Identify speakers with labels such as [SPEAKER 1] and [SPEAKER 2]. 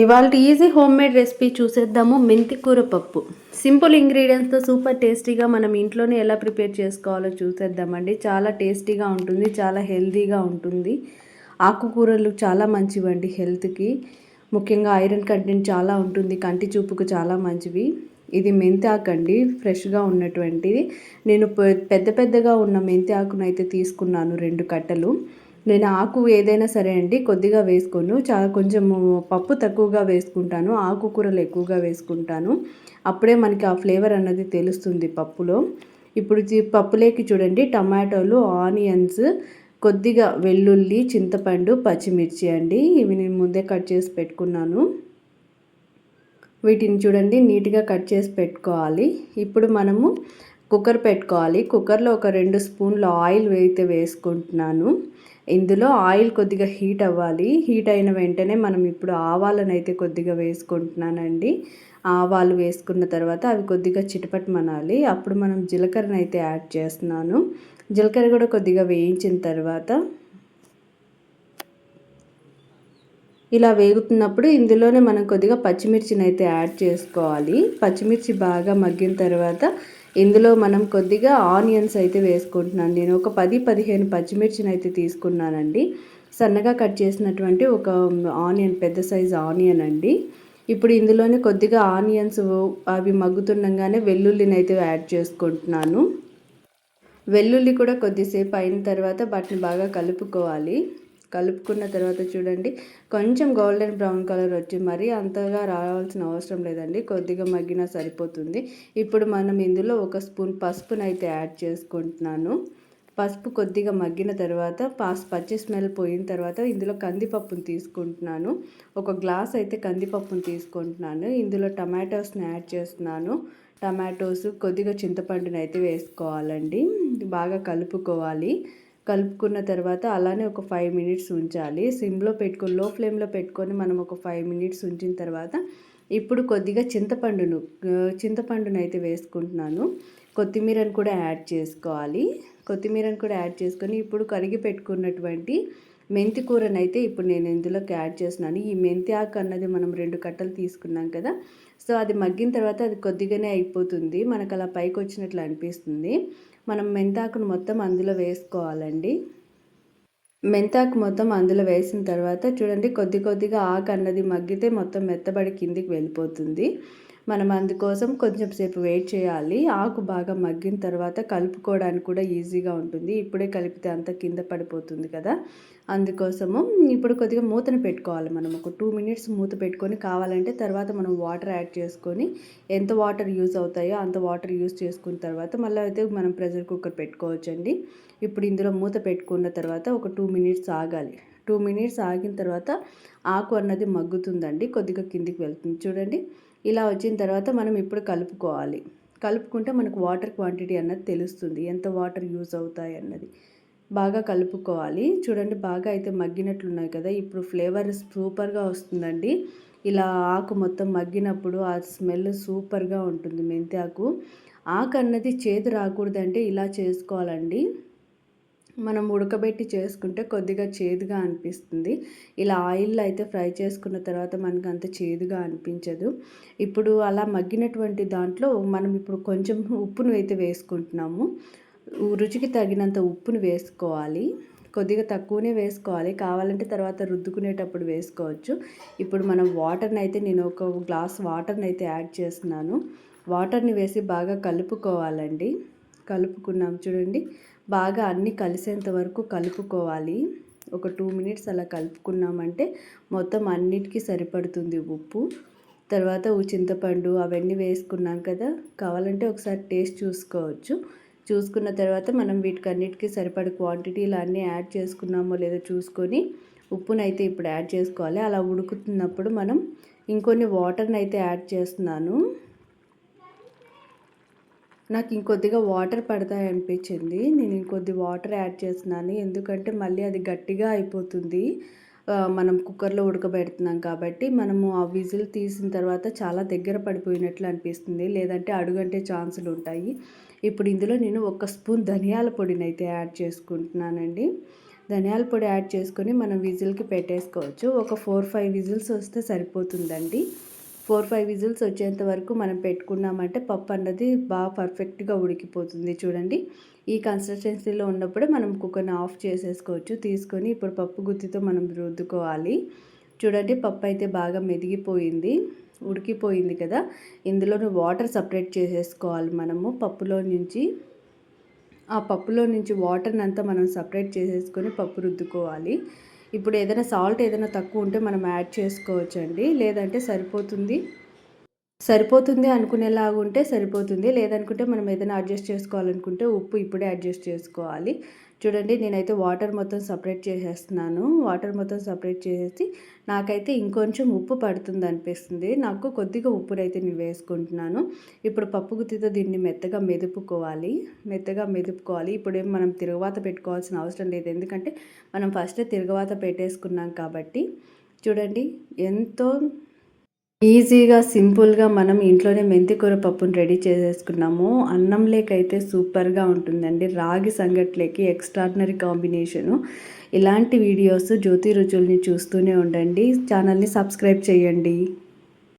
[SPEAKER 1] ఇవాళ easy home made recipe చూసేద్దాము. మెంతి కూర పప్పు. సింపుల్ ఇంగ్రీడియంట్స్తో సూపర్ టేస్టీగా మనం ఇంట్లోనే ఎలా ప్రిపేర్ చేసుకోవాలో చూసేద్దామండి. చాలా టేస్టీగా ఉంటుంది, చాలా హెల్తీగా ఉంటుంది. ఆకుకూరలు చాలా మంచివండి హెల్త్కి. ముఖ్యంగా ఐరన్ కంటెంట్ చాలా ఉంటుంది, కంటి చూపుకు చాలా మంచివి. ఇది మెంతి ఆకు అండి, ఫ్రెష్గా ఉన్నటువంటిది. నేను పెద్ద పెద్దగా ఉన్న మెంతి ఆకును అయితే తీసుకున్నాను 2 కట్టలు. నేను ఆకు ఏదైనా సరే అండి కొద్దిగా వేసుకోను, చాలా కొంచెము పప్పు తక్కువగా వేసుకుంటాను, ఆకుకూరలు ఎక్కువగా వేసుకుంటాను. అప్పుడే మనకి ఆ ఫ్లేవర్ అన్నది తెలుస్తుంది పప్పులో. ఇప్పుడు పప్పులోకి చూడండి, టమాటోలు, ఆనియన్స్, కొద్దిగా వెల్లుల్లి, చింతపండు, పచ్చిమిర్చి అండి. ఇవి నేను ముందే కట్ చేసి పెట్టుకున్నాను. వీటిని చూడండి నీట్గా కట్ చేసి పెట్టుకోవాలి. ఇప్పుడు మనము కుక్కర్ పెట్టుకోవాలి. కుక్కర్లో ఒక 2 స్పూన్ల ఆయిల్ అయితే వేసుకుంటున్నాను. ఇందులో ఆయిల్ కొద్దిగా హీట్ అవ్వాలి. హీట్ అయిన వెంటనే మనం ఇప్పుడు ఆవాలను అయితే కొద్దిగా వేసుకుంటున్నానండి. ఆవాలు వేసుకున్న తర్వాత అవి కొద్దిగా చిటపటమనాలి. అప్పుడు మనం జీలకర్రను అయితే యాడ్ చేస్తున్నాను. జీలకర్ర కూడా కొద్దిగా వేయించిన తర్వాత ఇలా వేగుతున్నప్పుడు ఇందులోనే మనం కొద్దిగా పచ్చిమిర్చిని అయితే యాడ్ చేసుకోవాలి. పచ్చిమిర్చి బాగా మగ్గిన తర్వాత ఇందులో మనం కొద్దిగా ఆనియన్స్ అయితే వేసుకుంటున్నాను. నేను ఒక 10-15 పచ్చిమిర్చిని అయితే తీసుకున్నానండి. సన్నగా కట్ చేసినటువంటి ఒక ఆనియన్, పెద్ద సైజు ఆనియన్ అండి. ఇప్పుడు ఇందులోనే కొద్దిగా ఆనియన్స్ అవి మగ్గుతుండగానే వెల్లుల్లిని అయితే యాడ్ చేసుకుంటున్నాను. వెల్లుల్లి కూడా కొద్దిసేపు అయిన తర్వాత వాటిని బాగా కలుపుకోవాలి. కలుపుకున్న తర్వాత చూడండి, కొంచెం గోల్డెన్ బ్రౌన్ కలర్ వచ్చి మరీ అంతగా రావాల్సిన అవసరం లేదండి, కొద్దిగా మగ్గినా సరిపోతుంది. ఇప్పుడు మనం ఇందులో ఒక స్పూన్ పసుపునైతే యాడ్ చేసుకుంటున్నాను. పసుపు కొద్దిగా మగ్గిన తర్వాత పచ్చి స్మెల్ పోయిన తర్వాత ఇందులో కందిపప్పును తీసుకుంటున్నాను. ఒక గ్లాస్ అయితే కందిపప్పును తీసుకుంటున్నాను. ఇందులో టమాటోస్ని యాడ్ చేస్తున్నాను. టమాటోస్, కొద్దిగా చింతపండుని అయితే వేసుకోవాలండి. బాగా కలుపుకోవాలి. కలుపుకున్న తర్వాత అలానే ఒక 5 మినిట్స్ ఉంచాలి. సిమ్లో పెట్టుకొని, లో ఫ్లేమ్లో పెట్టుకొని మనం ఒక 5 మినిట్స్ ఉంచిన తర్వాత ఇప్పుడు కొద్దిగా చింతపండును అయితే వేసుకుంటున్నాను. కొత్తిమీరను కూడా యాడ్ చేసుకోవాలి. కొత్తిమీరను కూడా యాడ్ చేసుకొని ఇప్పుడు కరిగి పెట్టుకున్నటువంటి మెంతి కూరను అయితే ఇప్పుడు నేను ఇందులోకి యాడ్ చేస్తున్నాను. ఈ మెంతి ఆకు అన్నది మనం 2 కట్టలు తీసుకున్నాం కదా, సో అది మగ్గిన తర్వాత అది కొద్దిగానే అయిపోతుంది, మనకు అలా పైకి వచ్చినట్లు అనిపిస్తుంది. మనం మెంతాకును మొత్తం అందులో వేసుకోవాలండి. మెంతాకు మొత్తం అందులో వేసిన తర్వాత చూడండి, కొద్దిగా ఆకు అన్నది మగ్గితే మొత్తం మెత్తబడి కిందికి వెళ్ళిపోతుంది. మనం అందుకోసం కొంచెం సేపు వెయిట్ చేయాలి. ఆకు బాగా మగ్గిన తర్వాత కలుపుకోవడానికి కూడా ఈజీగా ఉంటుంది. ఇప్పుడే కలిపితే అంత కింద పడిపోతుంది కదా, అందుకోసము ఇప్పుడు కొద్దిగా మూతను పెట్టుకోవాలి. మనం ఒక 2 మినిట్స్ మూత పెట్టుకొని, కావాలంటే తర్వాత మనం వాటర్ యాడ్ చేసుకొని ఎంత వాటర్ యూజ్ అవుతాయో అంత వాటర్ యూజ్ చేసుకున్న తర్వాత మళ్ళీ అయితే మనం ప్రెషర్ కుక్కర్ పెట్టుకోవచ్చండి. ఇప్పుడు ఇందులో మూత పెట్టుకున్న తర్వాత ఒక 2 మినిట్స్ ఆగాలి. 2 మినిట్స్ ఆగిన తర్వాత ఆకు అన్నది మగ్గుతుందండి, కొద్దిగా కిందికి వెళ్తుంది చూడండి. ఇలా వచ్చిన తర్వాత మనం ఇప్పుడు కలుపుకోవాలి. కలుపుకుంటే మనకు వాటర్ క్వాంటిటీ అన్నది తెలుస్తుంది, ఎంత వాటర్ యూజ్ అవుతాయి అన్నది. బాగా కలుపుకోవాలి. చూడండి, బాగా అయితే మగ్గినట్లున్నాయి కదా, ఇప్పుడు ఫ్లేవర్ సూపర్గా వస్తుందండి. ఇలా ఆకు మొత్తం మగ్గినప్పుడు ఆ స్మెల్ సూపర్గా ఉంటుంది. మెంతి ఆకు అన్నది చేదు రాకూడదంటే ఇలా చేసుకోవాలండి. మనం ఉడకబెట్టి చేసుకుంటే కొద్దిగా చేదుగా అనిపిస్తుంది. ఇలా ఆయిల్లో అయితే ఫ్రై చేసుకున్న తర్వాత మనకు అంత చేదుగా అనిపించదు. ఇప్పుడు అలా మగ్గినటువంటి దాంట్లో మనం ఇప్పుడు కొంచెం ఉప్పును అయితే వేసుకుంటున్నాము. రుచికి తగినంత ఉప్పును వేసుకోవాలి. కొద్దిగా తక్కువనే వేసుకోవాలి, కావాలంటే తర్వాత రుద్దుకునేటప్పుడు వేసుకోవచ్చు. ఇప్పుడు మనం వాటర్ని అయితే, నేను ఒక గ్లాస్ వాటర్ని అయితే యాడ్ చేస్తున్నాను. వాటర్ని వేసి బాగా కలుపుకోవాలండి. కలుపుకున్నాం చూడండి, బాగా అన్నీ కలిసేంత వరకు కలుపుకోవాలి. ఒక 2 మినిట్స్ అలా కలుపుకున్నామంటే మొత్తం అన్నిటికీ సరిపడుతుంది ఉప్పు. తర్వాత చింతపండు అవన్నీ వేసుకున్నాం కదా, కావాలంటే ఒకసారి టేస్ట్ చూసుకోవచ్చు. చూసుకున్న తర్వాత మనం వీటికన్నిటికీ సరిపడే క్వాంటిటీలు అన్నీ యాడ్ చేసుకున్నామో లేదో చూసుకొని ఉప్పునైతే ఇప్పుడు యాడ్ చేసుకోవాలి. అలా ఉడుకుతున్నప్పుడు మనం ఇంకొన్ని వాటర్ని అయితే యాడ్ చేస్తున్నాను. నాకు ఇంకొద్దిగా వాటర్ పడతాయి అనిపించింది, నేను ఇంకొద్ది వాటర్ యాడ్ చేస్తున్నాను. ఎందుకంటే మళ్ళీ అది గట్టిగా అయిపోతుంది, మనం కుక్కర్లో ఉడకబెడుతున్నాం కాబట్టి. మనము ఆ విజిల్ తీసిన తర్వాత చాలా దగ్గర పడిపోయినట్లు అనిపిస్తుంది, లేదంటే అడుగంటే ఛాన్సులు ఉంటాయి. ఇప్పుడు ఇందులో నేను 1 స్పూన్ ధనియాల పొడిని అయితే యాడ్ చేసుకుంటున్నానండి. ధనియాల పొడి యాడ్ చేసుకొని మనం విజిల్కి పెట్టేసుకోవచ్చు. ఒక 4-5 విజిల్స్ వస్తే సరిపోతుందండి. 4-5 విజిల్స్ వచ్చేంత వరకు మనం పెట్టుకున్నామంటే పప్పు అన్నది బాగా పర్ఫెక్ట్గా ఉడికిపోతుంది. చూడండి, ఈ కన్సిస్టెన్సీలో ఉన్నప్పుడే మనం కుక్కర్ని ఆఫ్ చేసేసుకోవచ్చు. తీసుకొని ఇప్పుడు పప్పు గుత్తితో మనం రుద్దుకోవాలి. చూడండి, పప్పు అయితే బాగా మెదిగిపోయింది, ఉడికిపోయింది కదా. ఇందులోని వాటర్ సపరేట్ చేసేసుకోవాలి మనము పప్పులో నుంచి. ఆ పప్పులో నుంచి వాటర్ని అంతా మనం సపరేట్ చేసేసుకొని పప్పు రుద్దుకోవాలి. ఇప్పుడు ఏదైనా సాల్ట్ ఏదైనా తక్కువ ఉంటే మనం యాడ్ చేసుకోవచ్చండి, లేదంటే సరిపోతుంది అనుకునేలాగా ఉంటే సరిపోతుంది. లేదనుకుంటే మనం ఏదైనా అడ్జస్ట్ చేసుకోవాలనుకుంటే ఉప్పు ఇప్పుడే అడ్జస్ట్ చేసుకోవాలి. చూడండి, నేనైతే వాటర్ మొత్తం సపరేట్ చేసేస్తున్నాను. వాటర్ మొత్తం సపరేట్ చేసేసి నాకైతే ఇంకొంచెం ఉప్పు పడుతుంది అనిపిస్తుంది. నాకు కొద్దిగా ఉప్పునైతే నేను వేసుకుంటున్నాను. ఇప్పుడు పప్పు గుత్తితో దీన్ని మెత్తగా మెదుపుకోవాలి. ఇప్పుడేం మనం తిరగవాత పెట్టుకోవాల్సిన అవసరం లేదు, ఎందుకంటే మనం ఫస్టే తిరగవాత పెట్టేసుకున్నాం కాబట్టి. చూడండి, ఎంతో ఈజీగా సింపుల్గా మనం ఇంట్లోనే మెంతికూర పప్పును రెడీ చేసేసుకున్నాము. అన్నం లేకైతే సూపర్గా ఉంటుందండి. రాగి సంగట్లేకి ఎక్స్ట్రాడినరీ కాంబినేషను. ఇలాంటి వీడియోస్ జ్యోతి రుచుల్ని చూస్తూనే ఉండండి. ఛానల్ని సబ్స్క్రైబ్ చేయండి.